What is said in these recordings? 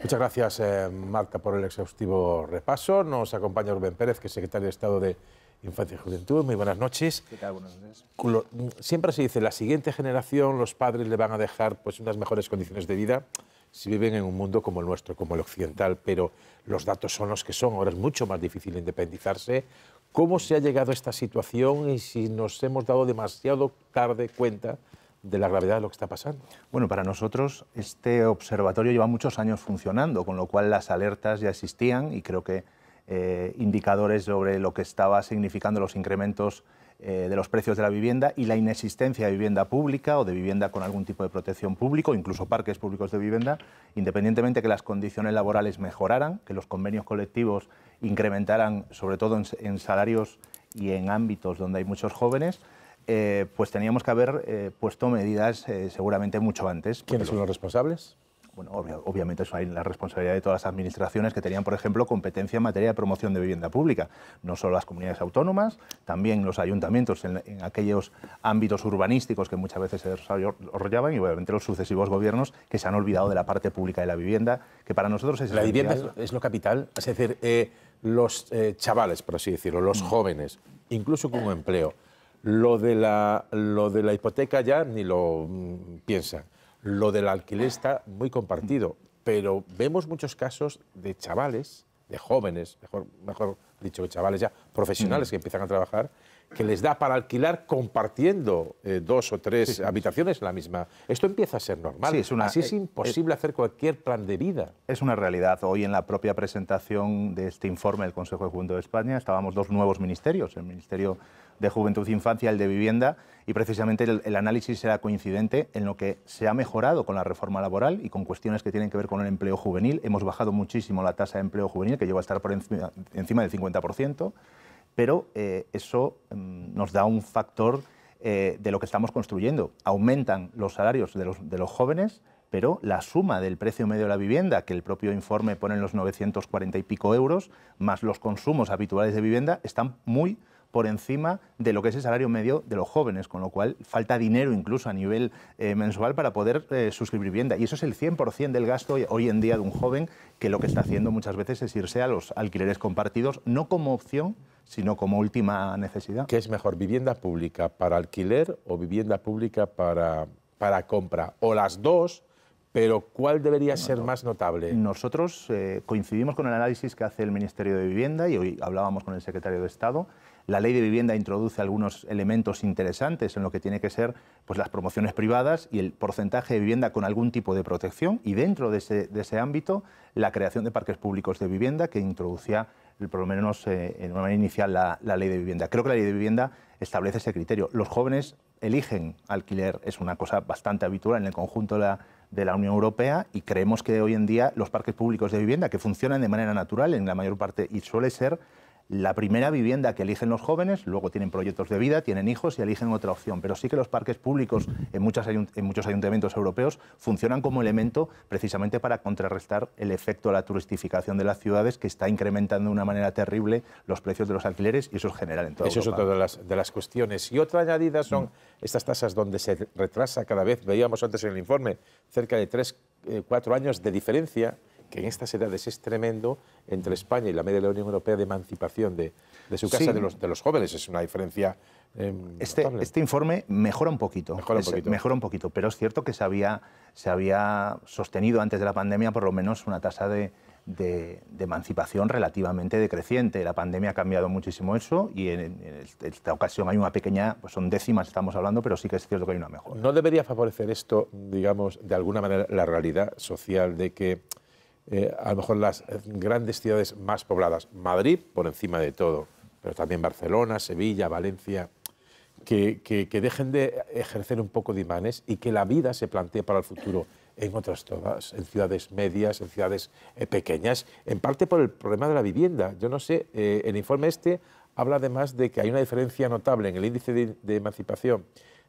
Muchas gracias, Marta, por el exhaustivo repaso. Nos acompaña Rubén Pérez, que es secretario de Estado de Infancia y Juventud. Muy buenas noches. ¿Qué tal? Buenas noches. Siempre se dice, la siguiente generación, los padres le van a dejar pues, unas mejores condiciones de vida si viven en un mundo como el nuestro, como el occidental, pero los datos son los que son. Ahora es mucho más difícil independizarse. ¿Cómo se ha llegado a esta situación y si nos hemos dado demasiado tarde cuenta de la gravedad de lo que está pasando? Bueno, para nosotros este observatorio lleva muchos años funcionando, con lo cual las alertas ya existían y creo que indicadores sobre lo que estaba significando los incrementos de los precios de la vivienda y la inexistencia de vivienda pública o de vivienda con algún tipo de protección público, incluso parques públicos de vivienda, independientemente que las condiciones laborales mejoraran, que los convenios colectivos incrementaran, sobre todo en salarios y en ámbitos donde hay muchos jóvenes, pues teníamos que haber puesto medidas seguramente mucho antes. ¿Quiénes son los responsables? Bueno, obviamente eso hay la responsabilidad de todas las administraciones que tenían, por ejemplo, competencia en materia de promoción de vivienda pública. No solo las comunidades autónomas, también los ayuntamientos en aquellos ámbitos urbanísticos que muchas veces se desarrollaban y obviamente los sucesivos gobiernos que se han olvidado de la parte pública de la vivienda, que para nosotros es la esencial. vivienda es lo capital, es decir, los chavales, por así decirlo, los jóvenes, incluso con un empleo, lo de la hipoteca ya ni lo piensan. Lo del alquiler está muy compartido, pero vemos muchos casos de chavales, de jóvenes, mejor dicho que chavales ya, profesionales que empiezan a trabajar, que les da para alquilar compartiendo 2 o 3 habitaciones en la misma. Esto empieza a ser normal. Sí, Así es imposible hacer cualquier plan de vida. Es una realidad. Hoy en la propia presentación de este informe del Consejo de Juventud de España estábamos 2 nuevos ministerios, el Ministerio de Juventud e Infancia, el de Vivienda, y precisamente el análisis era coincidente en lo que se ha mejorado con la reforma laboral y con cuestiones que tienen que ver con el empleo juvenil. Hemos bajado muchísimo la tasa de empleo juvenil, que llegó a estar por encima del 50%, pero eso nos da un factor de lo que estamos construyendo. Aumentan los salarios de los jóvenes, pero la suma del precio medio de la vivienda, que el propio informe pone en los 940 y pico euros, más los consumos habituales de vivienda, están muy por encima de lo que es el salario medio de los jóvenes, con lo cual falta dinero incluso a nivel mensual para poder suscribir vivienda. Y eso es el 100% del gasto hoy en día de un joven, que lo que está haciendo muchas veces es irse a los alquileres compartidos, no como opción, sino como última necesidad. ¿Qué es mejor, vivienda pública para alquiler o vivienda pública para compra? O las dos, pero ¿cuál debería ser más notable? Nosotros coincidimos con el análisis que hace el Ministerio de Vivienda y hoy hablábamos con el secretario de Estado. La Ley de Vivienda introduce algunos elementos interesantes en lo que tiene que ser pues, las promociones privadas y el porcentaje de vivienda con algún tipo de protección, y dentro de ese ámbito la creación de parques públicos de vivienda que introducía por lo menos en una manera inicial la Ley de Vivienda. Creo que la Ley de Vivienda establece ese criterio. Los jóvenes eligen alquiler, es una cosa bastante habitual en el conjunto de la Unión Europea, y creemos que hoy en día los parques públicos de vivienda, que funcionan de manera natural en la mayor parte y suele ser la primera vivienda que eligen los jóvenes, luego tienen proyectos de vida, tienen hijos y eligen otra opción. Pero sí que los parques públicos en muchos ayuntamientos europeos funcionan como elemento precisamente para contrarrestar el efecto de la turistificación de las ciudades, que está incrementando de una manera terrible los precios de los alquileres, y eso es general en toda Europa. Eso es otra de las cuestiones. Y otra añadida son estas tasas donde se retrasa cada vez, veíamos antes en el informe, cerca de 3-4 años de diferencia, que en estas edades es tremendo, entre España y la media de la Unión Europea, de emancipación de su casa de los jóvenes. Es una diferencia notable. Este informe mejora un poquito. Mejora un poquito, pero es cierto que se había sostenido antes de la pandemia por lo menos una tasa de emancipación relativamente decreciente. La pandemia ha cambiado muchísimo eso y en esta ocasión hay una pequeña, pues son décimas estamos hablando, pero sí que es cierto que hay una mejora. ¿No debería favorecer esto, digamos, de alguna manera la realidad social de que a lo mejor las grandes ciudades más pobladas, Madrid por encima de todo, pero también Barcelona, Sevilla, Valencia, que dejen de ejercer un poco de imanes y que la vida se plantee para el futuro en otras todas, en ciudades medias, en ciudades pequeñas, en parte por el problema de la vivienda? Yo no sé, el informe este habla además de que hay una diferencia notable en el índice de emancipación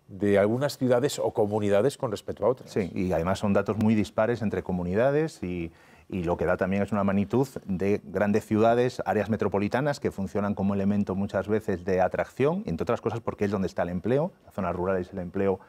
de algunas ciudades o comunidades con respecto a otras. Sí, y además son datos muy dispares entre comunidades y lo que da también es una magnitud de grandes ciudades, áreas metropolitanas que funcionan como elemento muchas veces de atracción, entre otras cosas porque es donde está el empleo. Las zonas rurales el empleo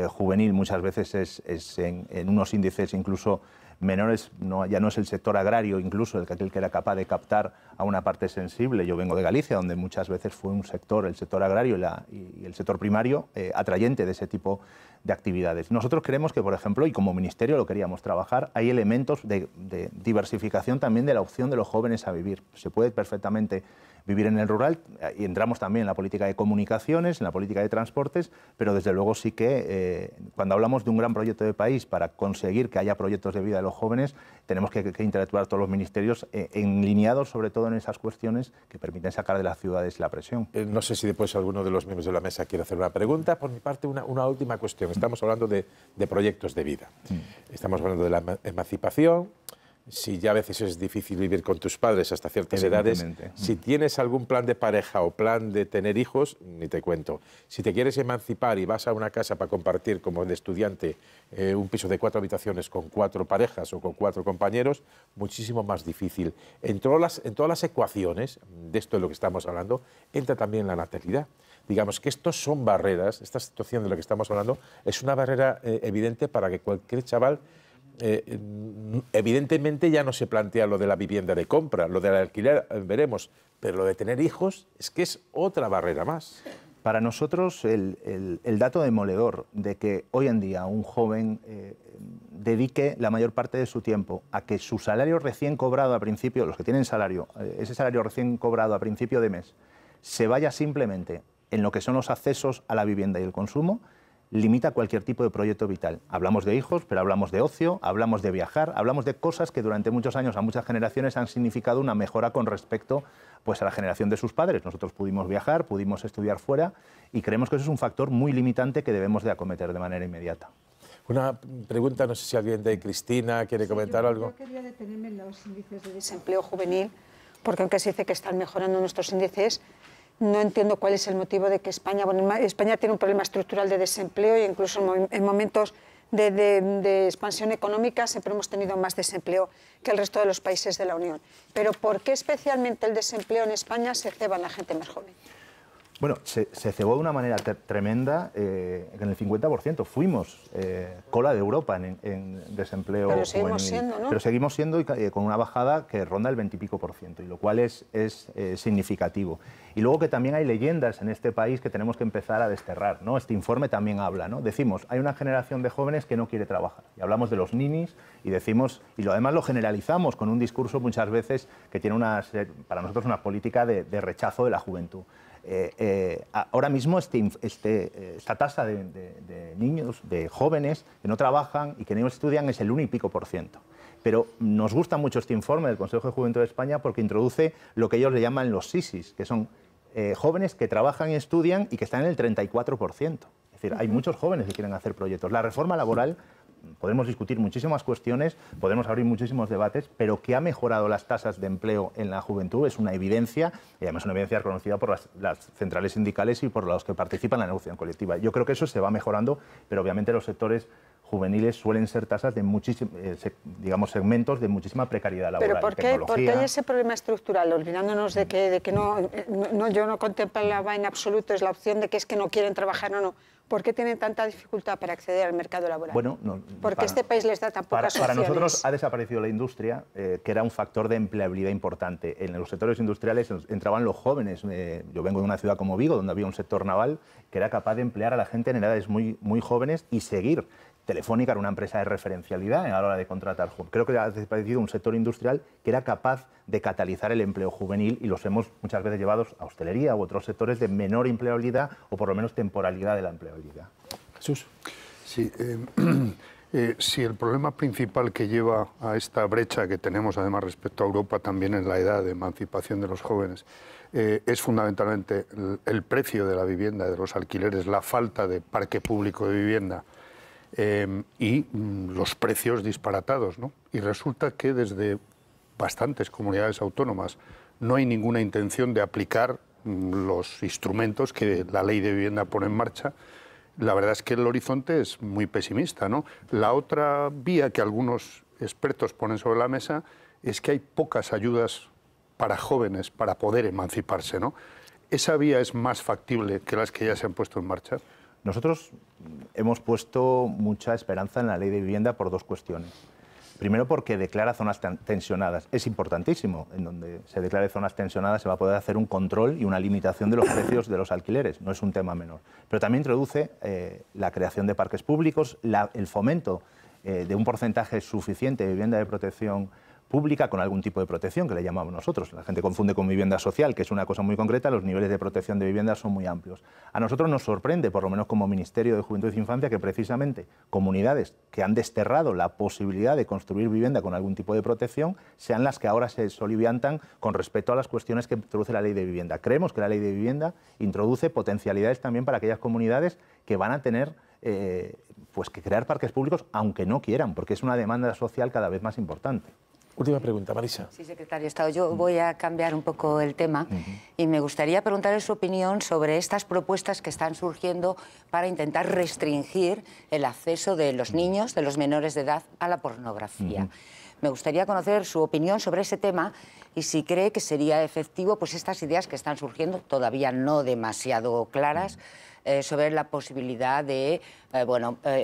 juvenil muchas veces es en unos índices incluso menores, ya no es el sector agrario incluso aquel que era capaz de captar a una parte sensible. Yo vengo de Galicia, donde muchas veces fue un sector, el sector agrario y el sector primario, atrayente de ese tipo de actividades. Nosotros creemos que, por ejemplo, y como Ministerio lo queríamos trabajar, hay elementos de diversificación también de la opción de los jóvenes a vivir. Se puede perfectamente vivir en el rural y entramos también en la política de comunicaciones, en la política de transportes, pero desde luego sí que cuando hablamos de un gran proyecto de país para conseguir que haya proyectos de vida de los jóvenes, tenemos que interactuar todos los ministerios enlineados sobre todo en esas cuestiones que permiten sacar de las ciudades la presión. No sé si después alguno de los miembros de la mesa quiere hacer una pregunta. Por mi parte, una última cuestión. Estamos hablando de proyectos de vida. Estamos hablando de la emancipación. Si ya a veces es difícil vivir con tus padres hasta ciertas edades, si tienes algún plan de pareja o plan de tener hijos, ni te cuento. Si te quieres emancipar y vas a una casa para compartir como de estudiante un piso de 4 habitaciones con 4 parejas o con 4 compañeros, muchísimo más difícil. En todas las ecuaciones, de esto es lo que estamos hablando, entra también la natalidad. Digamos que estos son barreras, esta situación de la que estamos hablando es una barrera evidente para que cualquier chaval evidentemente ya no se plantea lo de la vivienda de compra, lo del alquiler veremos, pero lo de tener hijos es que es otra barrera más. Para nosotros el dato demoledor de que hoy en día un joven dedique la mayor parte de su tiempo a que su salario recién cobrado a principio, los que tienen salario, ese salario recién cobrado a principio de mes, se vaya simplemente en lo que son los accesos a la vivienda y el consumo, limita cualquier tipo de proyecto vital. Hablamos de hijos, pero hablamos de ocio, hablamos de viajar, hablamos de cosas que durante muchos años a muchas generaciones han significado una mejora con respecto pues, a la generación de sus padres. Nosotros pudimos viajar, pudimos estudiar fuera y creemos que eso es un factor muy limitante que debemos de acometer de manera inmediata. Una pregunta, no sé si alguien de Cristina quiere comentar algo. Yo quería detenerme en los índices de desempleo juvenil, porque aunque se dice que están mejorando nuestros índices, no entiendo cuál es el motivo de que España... Bueno, España tiene un problema estructural de desempleo e incluso en momentos de expansión económica siempre hemos tenido más desempleo que el resto de los países de la Unión. Pero ¿por qué especialmente el desempleo en España se ceba en la gente más joven? Bueno, se cebó de una manera tremenda, en el 50%. Fuimos cola de Europa en desempleo Pero seguimos juvenil. siendo, ¿no? Pero seguimos siendo con una bajada que ronda el 20 y pico %, y lo cual es significativo. Y luego que también hay leyendas en este país que tenemos que empezar a desterrar, ¿no? Este informe también habla, ¿no? Decimos, hay una generación de jóvenes que no quiere trabajar. Y hablamos de los ninis y decimos, y además lo generalizamos con un discurso muchas veces que tiene para nosotros una política de rechazo de la juventud. Ahora mismo esta tasa de niños, de jóvenes que no trabajan y que no estudian es el 1 y pico %. Pero nos gusta mucho este informe del Consejo de Juventud de España porque introduce lo que ellos le llaman los sisis, que son jóvenes que trabajan y estudian y que están en el 34%. Es decir, hay muchos jóvenes que quieren hacer proyectos. La reforma laboral, podemos discutir muchísimas cuestiones, podemos abrir muchísimos debates, pero que ha mejorado las tasas de empleo en la juventud es una evidencia, y además una evidencia reconocida por las centrales sindicales y por los que participan en la negociación colectiva. Yo creo que eso se va mejorando, pero obviamente los sectores juveniles suelen ser tasas de muchísimos, digamos, segmentos de muchísima precariedad laboral. ¿Pero por qué hay ese problema estructural? Olvidándonos de que yo no contemplaba en absoluto es la opción de que es que no quieren trabajar o no. ¿Por qué tienen tanta dificultad para acceder al mercado laboral? Bueno, porque este país les da tan pocas opciones. Para nosotros ha desaparecido la industria, que era un factor de empleabilidad importante. En los sectores industriales entraban los jóvenes. Yo vengo de una ciudad como Vigo, donde había un sector naval que era capaz de emplear a la gente en edades muy jóvenes y seguir. Telefónica era una empresa de referencialidad a la hora de contratar. Creo que ha desaparecido un sector industrial que era capaz de catalizar el empleo juvenil y los hemos muchas veces llevados a hostelería u otros sectores de menor empleabilidad o por lo menos temporalidad de la empleabilidad. Jesús. Sí, si el problema principal que lleva a esta brecha que tenemos además respecto a Europa también en la edad de emancipación de los jóvenes es fundamentalmente el precio de la vivienda, de los alquileres, la falta de parque público de vivienda, y los precios disparatados, ¿no? Y resulta que desde bastantes comunidades autónomas no hay ninguna intención de aplicar los instrumentos que la ley de vivienda pone en marcha. La verdad es que el horizonte es muy pesimista, ¿no? La otra vía que algunos expertos ponen sobre la mesa es que hay pocas ayudas para jóvenes para poder emanciparse, ¿no? ¿Esa vía es más factible que las que ya se han puesto en marcha? Nosotros hemos puesto mucha esperanza en la ley de vivienda por dos cuestiones. Primero porque declara zonas tensionadas. Es importantísimo. En donde se declare zonas tensionadas se va a poder hacer un control y una limitación de los precios de los alquileres. No es un tema menor. Pero también introduce la creación de parques públicos, el fomento de un porcentaje suficiente de vivienda de protección pública con algún tipo de protección, que le llamamos nosotros. La gente confunde con vivienda social, que es una cosa muy concreta. Los niveles de protección de vivienda son muy amplios. A nosotros nos sorprende, por lo menos como Ministerio de Juventud e Infancia, que precisamente comunidades que han desterrado la posibilidad de construir vivienda con algún tipo de protección sean las que ahora se soliviantan con respecto a las cuestiones que introduce la Ley de Vivienda. Creemos que la Ley de Vivienda introduce potencialidades también para aquellas comunidades que van a tener pues que crear parques públicos, aunque no quieran, porque es una demanda social cada vez más importante. Última pregunta, Marisa. Sí, secretario de Estado. Yo voy a cambiar un poco el tema y me gustaría preguntarle su opinión sobre estas propuestas que están surgiendo para intentar restringir el acceso de los niños, de los menores de edad, a la pornografía. Me gustaría conocer su opinión sobre ese tema y si cree que sería efectivo pues estas ideas que están surgiendo, todavía no demasiado claras, sobre la posibilidad de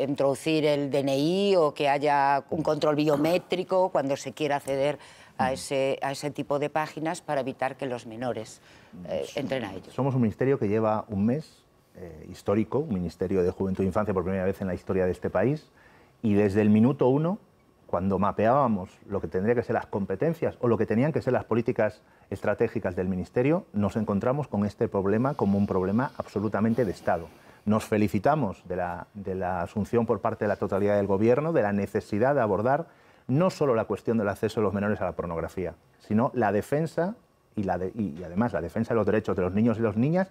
introducir el DNI o que haya un control biométrico cuando se quiera acceder a ese tipo de páginas para evitar que los menores entren a ellos. Somos un ministerio que lleva un mes histórico, un ministerio de Juventud e Infancia por primera vez en la historia de este país, y desde el minuto 1, cuando mapeábamos lo que tendría que ser las competencias o lo que tenían que ser las políticas estratégicas del Ministerio, nos encontramos con este problema como un problema absolutamente de Estado. Nos felicitamos de la asunción por parte de la totalidad del Gobierno de la necesidad de abordar no solo la cuestión del acceso de los menores a la pornografía, sino la defensa y además la defensa de los derechos de los niños y las niñas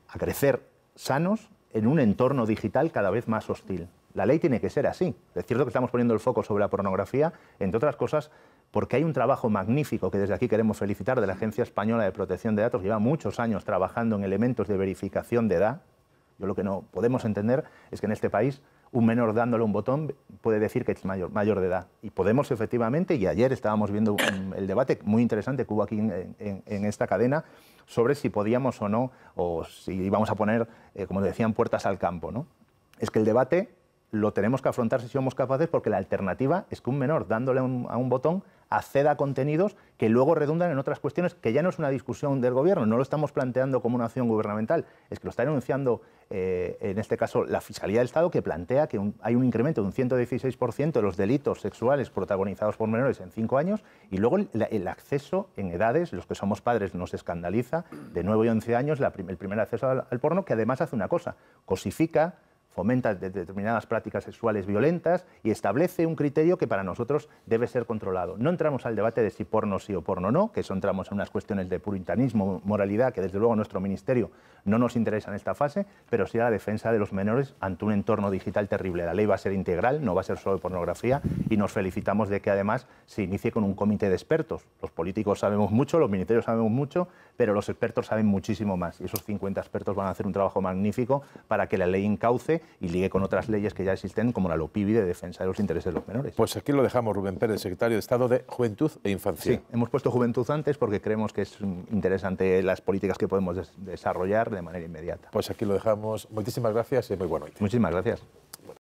a crecer sanos en un entorno digital cada vez más hostil. La ley tiene que ser así. Es cierto que estamos poniendo el foco sobre la pornografía, entre otras cosas, porque hay un trabajo magnífico que desde aquí queremos felicitar de la Agencia Española de Protección de Datos. Lleva muchos años trabajando en elementos de verificación de edad. Yo lo que no podemos entender es que en este país un menor dándole un botón puede decir que es mayor de edad. Y podemos efectivamente, y ayer estábamos viendo el debate muy interesante que hubo aquí en esta cadena, sobre si podíamos o no, o si íbamos a poner, como decían, puertas al campo, ¿no? Es que el debate lo tenemos que afrontar si somos capaces, porque la alternativa es que un menor dándole a un botón acceda a contenidos que luego redundan en otras cuestiones, que ya no es una discusión del Gobierno, no lo estamos planteando como una acción gubernamental, es que lo está denunciando en este caso la Fiscalía del Estado, que plantea que hay un incremento de un 116% de los delitos sexuales protagonizados por menores en 5 años, y luego el acceso en edades, los que somos padres nos escandaliza, de 9 y 11 años el primer acceso al porno, que además hace una cosa, cosifica, fomenta determinadas prácticas sexuales violentas y establece un criterio que para nosotros debe ser controlado. No entramos al debate de si porno sí o porno no, que eso entramos en unas cuestiones de puritanismo, moralidad, que desde luego a nuestro ministerio no nos interesa en esta fase, pero sí a la defensa de los menores ante un entorno digital terrible. La ley va a ser integral, no va a ser solo de pornografía, y nos felicitamos de que además se inicie con un comité de expertos. Los políticos sabemos mucho, los ministerios sabemos mucho, pero los expertos saben muchísimo más, y esos 50 expertos van a hacer un trabajo magnífico para que la ley encauce y ligue con otras leyes que ya existen, como la LOPIBI, de defensa de los intereses de los menores. Pues aquí lo dejamos, Rubén Pérez, secretario de Estado de Juventud e Infancia. Sí, hemos puesto juventud antes porque creemos que es interesante las políticas que podemos desarrollar de manera inmediata. Pues aquí lo dejamos. Muchísimas gracias y muy buena noche. Muchísimas gracias.